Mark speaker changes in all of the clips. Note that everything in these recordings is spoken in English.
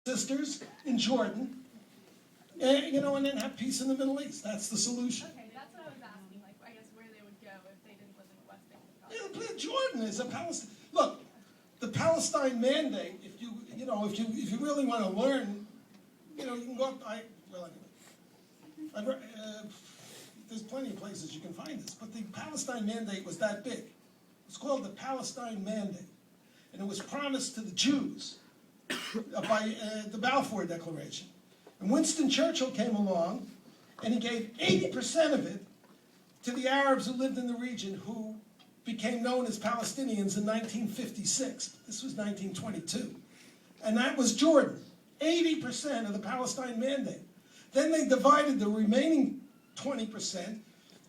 Speaker 1: sisters in Jordan, and, and then have peace in the Middle East. That's the solution.
Speaker 2: Okay, that's what I was asking. Like, I guess where they would go if they didn't live in the West Bank.
Speaker 1: Jordan is a Palestine. Look, the Palestine Mandate. If you really want to learn, you can go up. There's plenty of places you can find this, but the Palestine Mandate was that big. It's called the Palestine Mandate, and it was promised to the Jews by the Balfour Declaration. And Winston Churchill came along, and he gave 80% of it to the Arabs who lived in the region, who became known as Palestinians in 1956. This was 1922. And that was Jordan. 80% of the Palestine Mandate. Then they divided the remaining 20%,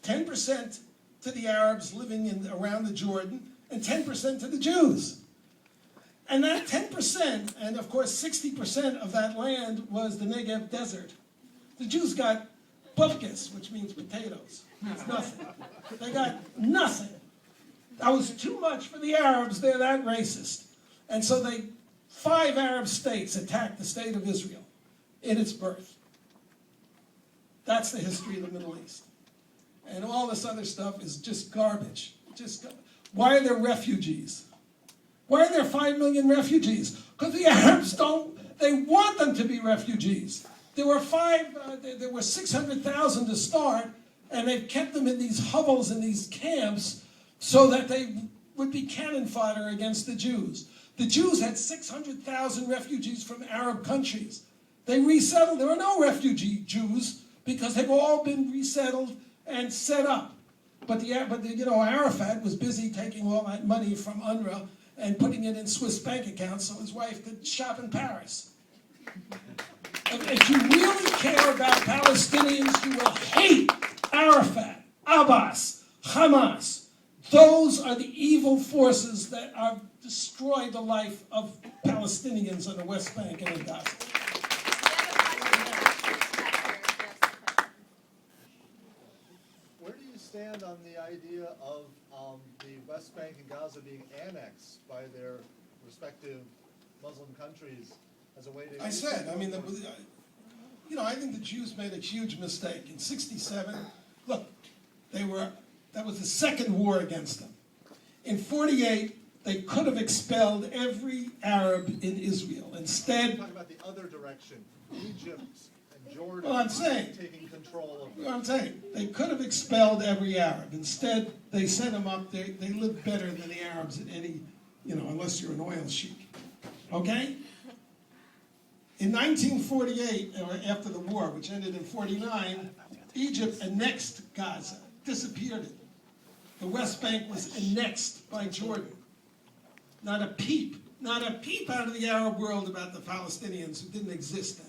Speaker 1: 10% to the Arabs living around the Jordan, and 10% to the Jews. And that 10%, and of course 60% of that land was the Negev desert. The Jews got bupkis, which means potatoes. It's nothing. They got nothing. That was too much for the Arabs. They're that racist. And so 5 Arab states attacked the state of Israel in its birth. That's the history of the Middle East. And all this other stuff is just garbage. Why are there refugees? Why are there 5 million refugees? Because the Arabs they want them to be refugees. There were 600,000 to start, and they've kept them in these hovels, in these camps, so that they would be cannon fodder against the Jews. The Jews had 600,000 refugees from Arab countries. They resettled. There were no refugee Jews because they've all been resettled and set up. But Arafat was busy taking all that money from UNRWA and putting it in Swiss bank accounts so his wife could shop in Paris. If you really care about Palestinians, you will hate Arafat, Abbas, Hamas. Those are the evil forces that have destroyed the life of Palestinians on the West Bank and in Gaza.
Speaker 3: Where do you stand on the idea of the West Bank and Gaza being annexed by their respective Muslim countries as a way to...
Speaker 1: I think the Jews made a huge mistake. In '67, look, that was the second war against them. In '48, they could have expelled every Arab in Israel. Instead...
Speaker 3: I'm talking about the other direction. Egypt and Jordan taking control of...
Speaker 1: Well, I'm saying, they could have expelled every Arab. Instead, they sent them up. They live better than the Arabs in any, unless you're an oil sheik. Okay? In 1948, or after the war, which ended in '49, Egypt annexed Gaza, disappeared it. The West Bank was annexed by Jordan. Not a peep out of the Arab world about the Palestinians who didn't exist then.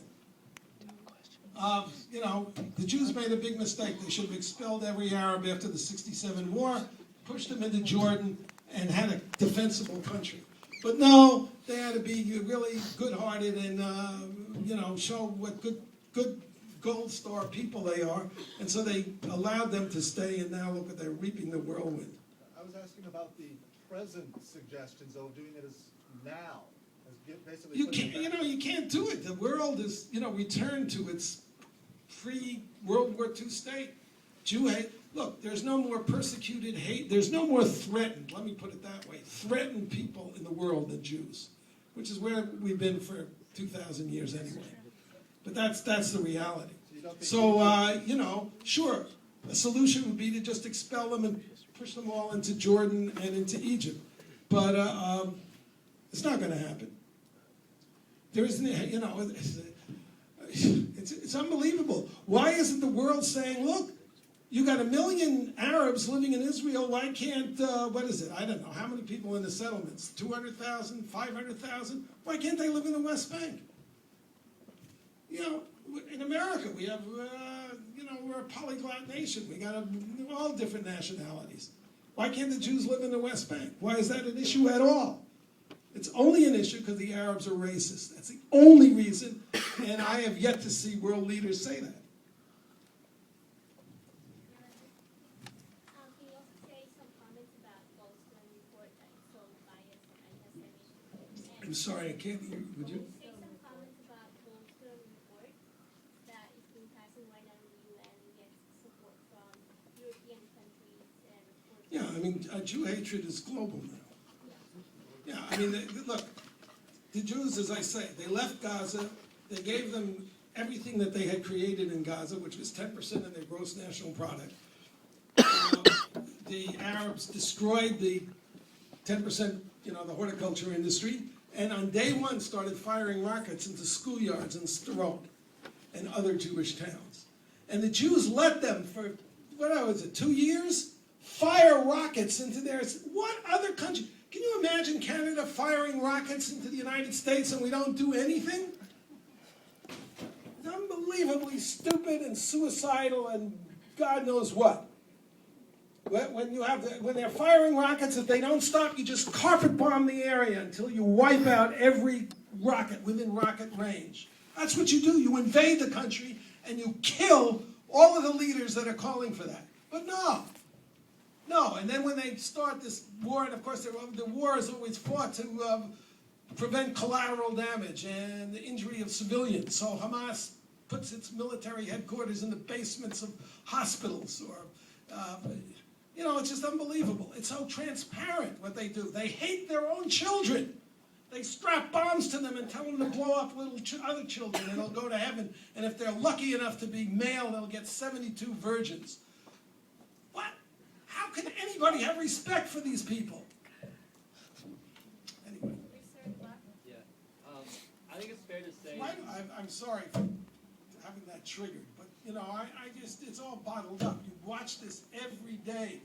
Speaker 1: The Jews made a big mistake. They should have expelled every Arab after the '67 war, pushed them into Jordan, and had a defensible country. But no, they had to be really good-hearted and, show what good gold star people they are. And so they allowed them to stay, and now look at they're reaping the whirlwind.
Speaker 3: I was asking about the present suggestions of doing it as now. Basically
Speaker 1: you can't do it. The world is, returned to its pre-World War II state. Jew hate. Look, there's no more persecuted hate. There's no more threatened, let me put it that way, threatened people in the world than Jews, which is where we've been for 2,000 years anyway. But that's the reality. So, sure, a solution would be to just expel them and push them all into Jordan and into Egypt. But it's not going to happen. There isn't, it's unbelievable. Why isn't the world saying, look, you got 1 million Arabs living in Israel, why can't, I don't know, how many people in the settlements? 200,000, 500,000? Why can't they live in the West Bank? In America, we have, we're a polyglot nation. We got all different nationalities. Why can't the Jews live in the West Bank? Why is that an issue at all? It's only an issue because the Arabs are racist. That's the only reason, and I have yet to see world leaders say that. I'm sorry, I can't hear you. Would you?
Speaker 4: Say some comments about
Speaker 1: I mean, Jew hatred is global now. Yeah, I mean, look, the Jews, as I say, they left Gaza, they gave them everything that they had created in Gaza, which was 10% of their gross national product. The Arabs destroyed the 10%, the horticulture industry, and on day one started firing rockets into schoolyards in Sderot and other Jewish towns. And the Jews let them, for, 2 years? Fire rockets into their, what other country? Can you imagine Canada firing rockets into the United States and we don't do anything? It's unbelievably stupid and suicidal and God knows what. When they're firing rockets, if they don't stop, you just carpet bomb the area until you wipe out every rocket within rocket range. That's what you do. You invade the country and you kill all of the leaders that are calling for that. But no. And then when they start this war, and of course the war is always fought to prevent collateral damage and the injury of civilians. So Hamas puts its military headquarters in the basements of hospitals, or it's just unbelievable. It's so transparent what they do. They hate their own children. They strap bombs to them and tell them to blow up other children and they'll go to heaven. And if they're lucky enough to be male, they'll get 72 virgins. What? How can anybody have respect for these people? Anyway.
Speaker 4: Yeah. I think it's fair to say.
Speaker 1: I'm sorry for having that triggered, but it's all bottled up. You watch this every day.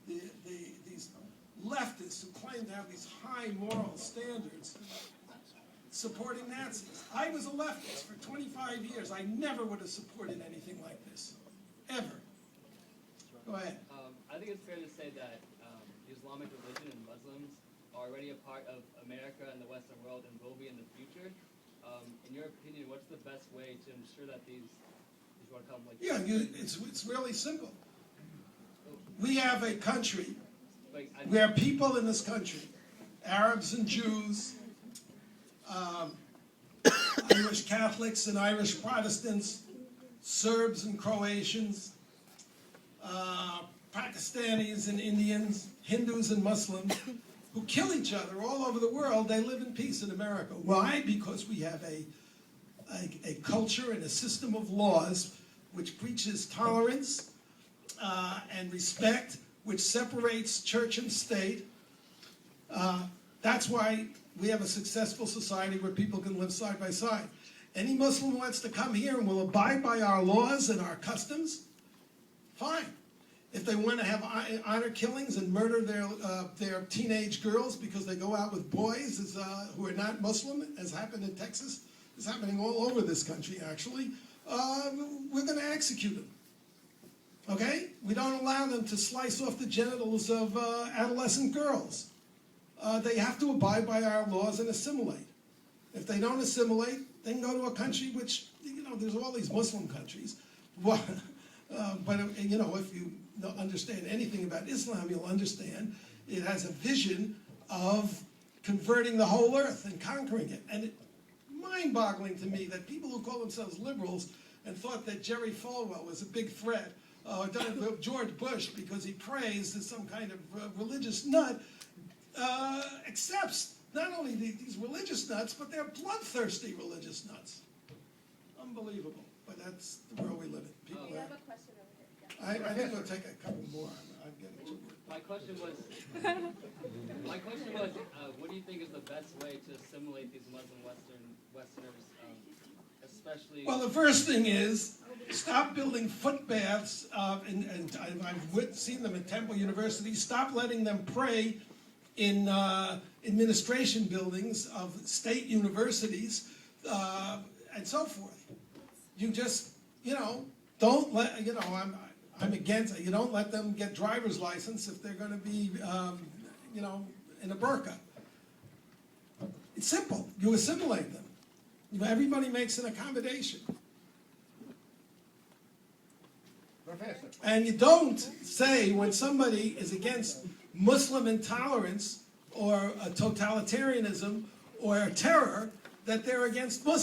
Speaker 1: These leftists who claim to have these high moral standards supporting Nazis. I was a leftist for 25 years. I never would have supported anything like this, ever. Go ahead.
Speaker 4: I think it's fair to say that the Islamic religion and Muslims are already a part of America and the Western world and will be in the future. In your opinion, what's the best way to ensure that these will come like?
Speaker 1: Yeah, it's really simple. We have a country where people in this country, Arabs and Jews, Irish Catholics and Irish Protestants, Serbs and Croatians, Pakistanis and Indians, Hindus and Muslims, who kill each other all over the world. They live in peace in America. Why? Because we have a culture and a system of laws which preaches tolerance and respect, which separates church and state. That's why we have a successful society where people can live side by side. Any Muslim who wants to come here and will abide by our laws and our customs, fine. If they want to have honor killings and murder their teenage girls because they go out with boys who are not Muslim, as happened in Texas, it's happening all over this country actually, we're going to execute them. Okay? We don't allow them to slice off the genitals of adolescent girls. They have to abide by our laws and assimilate. If they don't assimilate, they can go to a country which, there's all these Muslim countries. But if you don't understand anything about Islam, you'll understand it has a vision of converting the whole earth and conquering it. And it's mind-boggling to me that people who call themselves liberals and thought that Jerry Falwell was a big threat, George Bush, because he prays as some kind of religious nut, accepts not only these religious nuts, but they're bloodthirsty religious nuts. Unbelievable, but that's the world we live in. People
Speaker 2: We have a question over here. Yeah.
Speaker 1: I think we'll take a couple more. I'm getting too worried.
Speaker 4: My question was, what do you think is the best way to assimilate these Muslim Westerners, especially?
Speaker 1: Well, the first thing is stop building footbaths, and I've seen them at Temple University. Stop letting them pray in administration buildings of state universities and so forth. You just, don't let, I'm against it. You don't let them get driver's license if they're going to be, in a burqa. It's simple. You assimilate them. Everybody makes an accommodation.
Speaker 3: Professor.
Speaker 1: And you don't say when somebody is against Muslim intolerance or totalitarianism or terror that they're against Muslims.